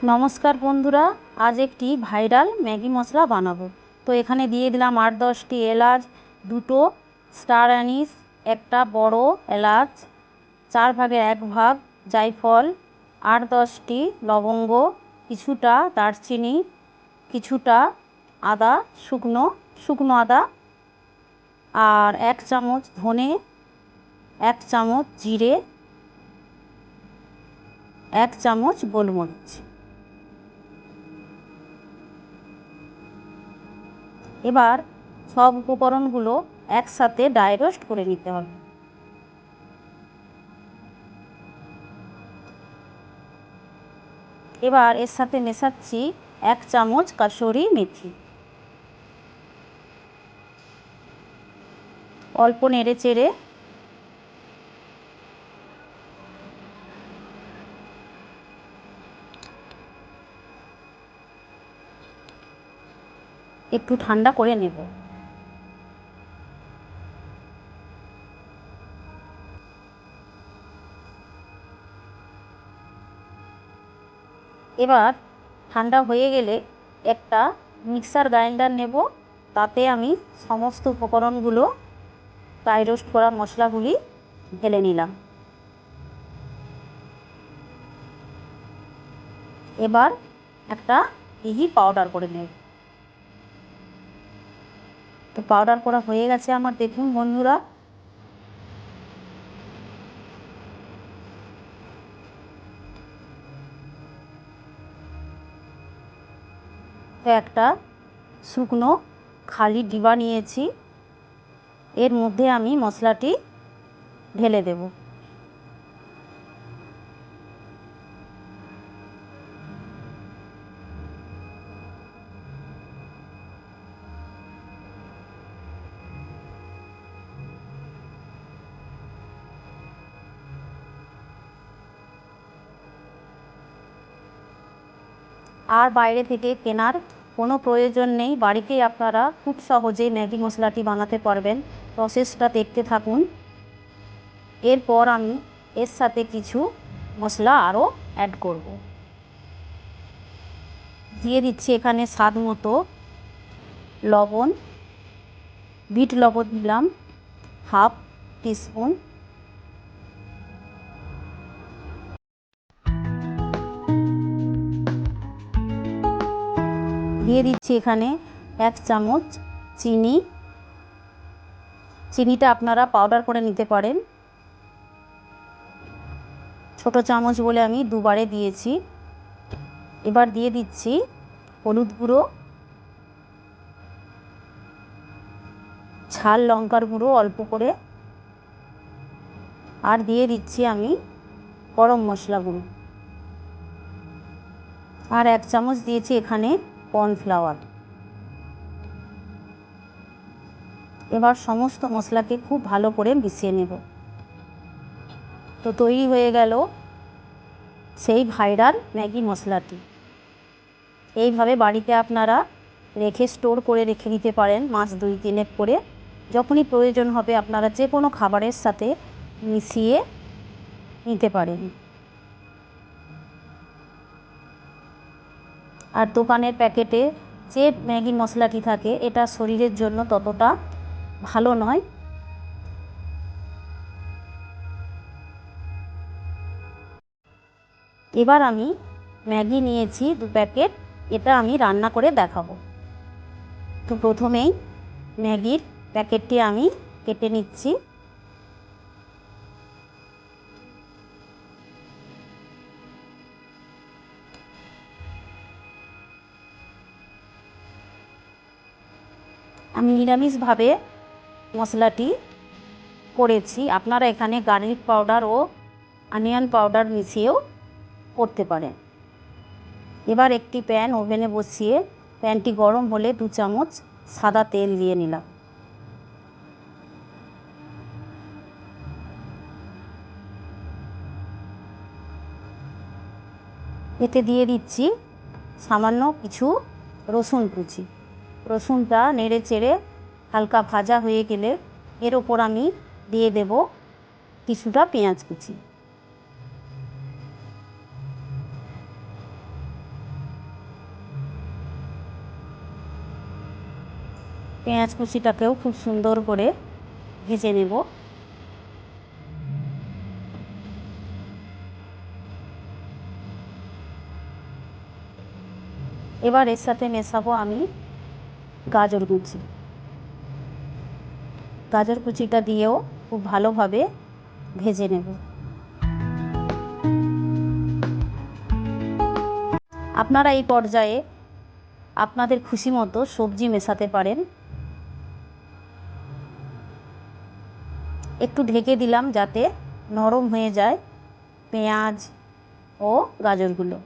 নমস্কার বন্ধুরা, আজ একটি ভাইরাল ম্যাগি মশলা বানাবো। তো এখানে দিয়ে দিলাম 8-10টি এলাচ, দুটো স্টার অ্যানিস, একটা বড় এলাচ, 1/4 ভাগ জায়ফল, 8-10টি লবঙ্গ, কিছুটা দারচিনি, কিছুটা আদা, শুকনো আদা, আর 1 চামচ ধনে, 1 চামচ জিরে, 1 চামচ গোলমরিচ। এবার সব উপকরণগুলো একসাথে ড্রাই রোস্ট করে নিতে হবে। এবার এর সাথে মেশাচ্ছি 1 চামচ কাসুরি মেথি। অল্প নেড়ে চেড়ে একটু ঠান্ডা করে নেব। এবার ঠান্ডা হয়ে গেলে একটা মিক্সার গ্রাইন্ডার নেব, তাতে আমি সমস্ত উপকরণগুলো ড্রাই রোস্ট করা মশলাগুলি ঢেলে নিলাম। এবার একটা মিহি পাউডার করে নেব। তো পাউডার করা হয়ে গেছে আমার, দেখুন বন্ধুরা। তো একটা শুকনো খালি ডিবা নিয়েছি, এর মধ্যে আমি মশলাটি ঢেলে দেব। আর বাইরে থেকে কেনার কোনো প্রয়োজন নেই, বাড়িতেই আপনারা খুব সহজেই ম্যাগি মশলাটি বানাতে পারবেন। প্রসেসটা দেখতে থাকুন। এরপর আমি এর সাথে কিছু মশলা আরও অ্যাড করব। দিয়ে দিচ্ছি এখানে স্বাদ মতো লবণ, বিট লবণ দিলাম 1/2 টিস্পুন, দিয়ে দিচ্ছি এখানে 1 চামচ চিনি। চিনিটা আপনারা পাউডার করে নিতে পারেন, ছোট চামচ বলে আমি দুবারে দিয়েছি। এবার দিয়ে দিচ্ছি হলুদ গুঁড়ো, ঝাল লঙ্কার গুঁড়ো অল্প করে, আর দিয়ে দিচ্ছি আমি গরম মশলা গুঁড়ো, আর 1 চামচ দিয়েছি এখানে কর্নফ্লাওয়ার। এবার সমস্ত মশলাকে খুব ভালো করে মিশিয়ে নেব। তো তৈরি হয়ে গেল সেই ভাইরাল ম্যাগি মশলাটি। এইভাবে বাড়িতে আপনারা স্টোর করে রেখে দিতে পারেন মাস 2-3 করে। যখনই প্রয়োজন হবে আপনারা যে কোনো খাবারের সাথে মিশিয়ে নিতে পারেন। আর দোকানের প্যাকেটে যে ম্যাগি মশলাটি থাকে, এটা শরীরের জন্য ততটা ভালো নয়। এবার আমি ম্যাগি নিয়েছি 2 প্যাকেট, এটা আমি রান্না করে দেখাবো। তো প্রথমেই ম্যাগির প্যাকেটটি আমি কেটে নিচ্ছি। আমি নিরামিষভাবে মশলাটি করেছি, আপনারা এখানে গার্লিক পাউডার ও অনিয়ন পাউডার মিশিয়েও করতে পারেন। এবার একটি প্যান ওভেনে বসিয়ে প্যানটি গরম হলে 2 চামচ সাদা তেল দিয়ে নিলাম। এতে দিয়ে দিচ্ছি সামান্য কিছু রসুন কুচি। রসুনটা নেড়ে চেড়ে হালকা ভাজা হয়ে গেলে এর ওপর আমি দিয়ে দেব কিছুটা পেঁয়াজ কুচি। পেঁয়াজ কুচিটাকেও খুব সুন্দর করে ভেজে নেব। এবার এর সাথে মেশাবো আমি গাজর কুচি। গাজর কুচিটা দিয়েও খুব ভালোভাবে ভেজে নেব। আপনারা এই পর্যায়ে আপনাদের খুশি মতো সবজি মেশাতে পারেন। একটু ঢেকে দিলাম যাতে নরম হয়ে যায় পেঁয়াজ ও গাজরগুলো।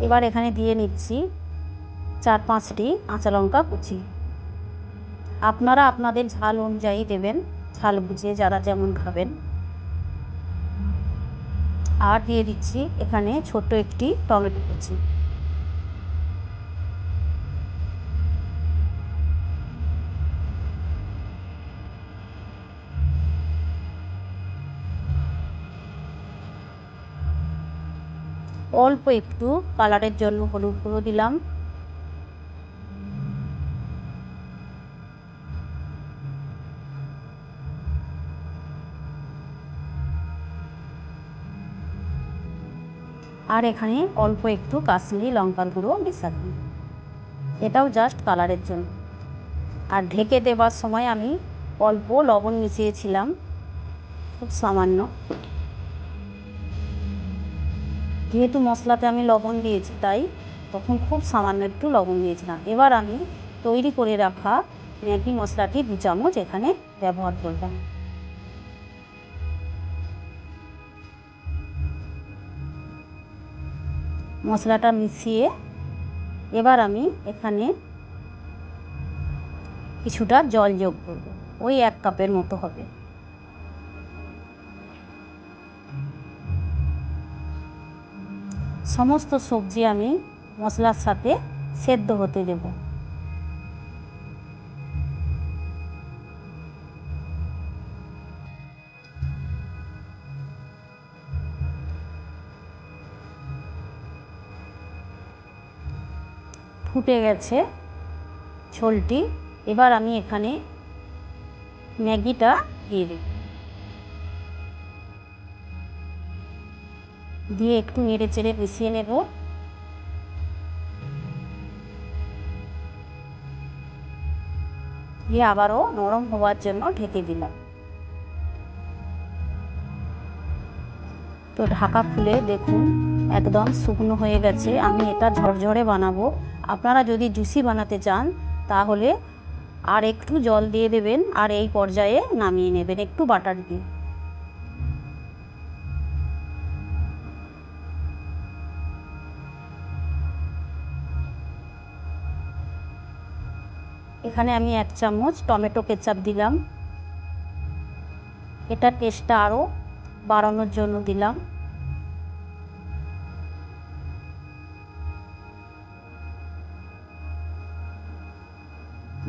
এবার এখানে দিয়ে নিচ্ছি 4-5টি কাঁচা লঙ্কা কুচি। আপনারা আপনাদের ঝাল অনুযায়ী দেবেন, ঝাল বুঝে যারা যেমন খাবেন। আর দিয়ে দিচ্ছি এখানে ছোট্ট একটি টমেটো কুচি। অল্প একটু কালারের জন্য হলুদ গুঁড়ো দিলাম। আর এখানে অল্প একটু কাশ্মীরি লঙ্কার গুঁড়ো মেশালাম, এটাও জাস্ট কালারের জন্য। আর ঢেকে দেবার সময় আমি অল্প লবণ মিশিয়েছিলাম, খুব সামান্য। যেহেতু মশলাতে আমি লবণ দিয়েছি তাই তখন খুব সামান্য একটু লবণ দিয়েছিলাম। এবার আমি তৈরি করে রাখা ম্যাগি মশলাটি 2 চামচ এখানে ব্যবহার করলাম। মশলাটা মিশিয়ে এবার আমি এখানে কিছুটা জল যোগ করব, ওই 1 কাপের মতো হবে। সমস্ত সবজি আমি মশলার সাথে সেদ্ধ হতে দেব। ফুটে গেছে ঝোলটি। এবার আমি এখানে ম্যাগিটা দিয়ে দেব, দিয়ে একটু নেড়ে চেড়ে মিশিয়ে নেব। দিয়ে আবারও নরম হওয়ার জন্য ঢেকে দিলাম। তো ঢাকা খুলে দেখুন একদম শুকনো হয়ে গেছে। আমি এটা ঝরঝরে বানাবো। আপনারা যদি জুসি বানাতে চান তাহলে আর একটু জল দিয়ে দেবেন, আর এই পর্যায়ে নামিয়ে নেবেন একটু বাটার দিয়ে। এখানে আমি 1 চামচ টমেটো কেচাপ দিলাম, এটা টেস্টটা আরও বাড়ানোর জন্য দিলাম।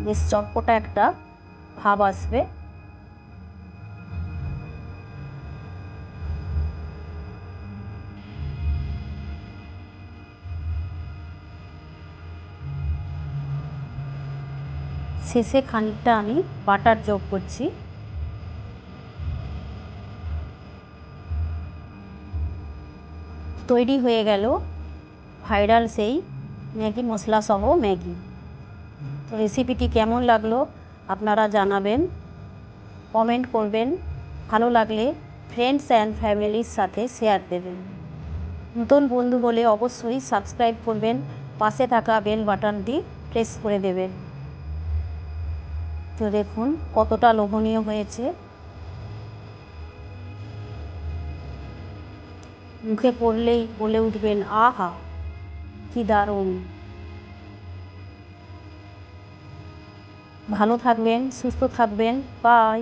বেশ চটপটা একটা ভাব আসবে। শেষে খানিকটা আমি বাটার যোগ করছি। তৈরি হয়ে গেল ভাইরাল সেই ম্যাগি মশলা সহ ম্যাগি। তো রেসিপিটি কেমন লাগলো আপনারা জানাবেন, কমেন্ট করবেন। ভালো লাগলে ফ্রেন্ডস অ্যান্ড ফ্যামিলির সাথে শেয়ার দেবেন। নতুন বন্ধু বলে অবশ্যই সাবস্ক্রাইব করবেন, পাশে থাকা বেল বাটনটি প্রেস করে দেবেন। তো দেখুন কতটা লোভনীয় হয়েছে, মুখে পড়লেই বলে উঠবেন আহা কি দারুণ। ভালো থাকবেন, সুস্থ থাকবেন, বাই।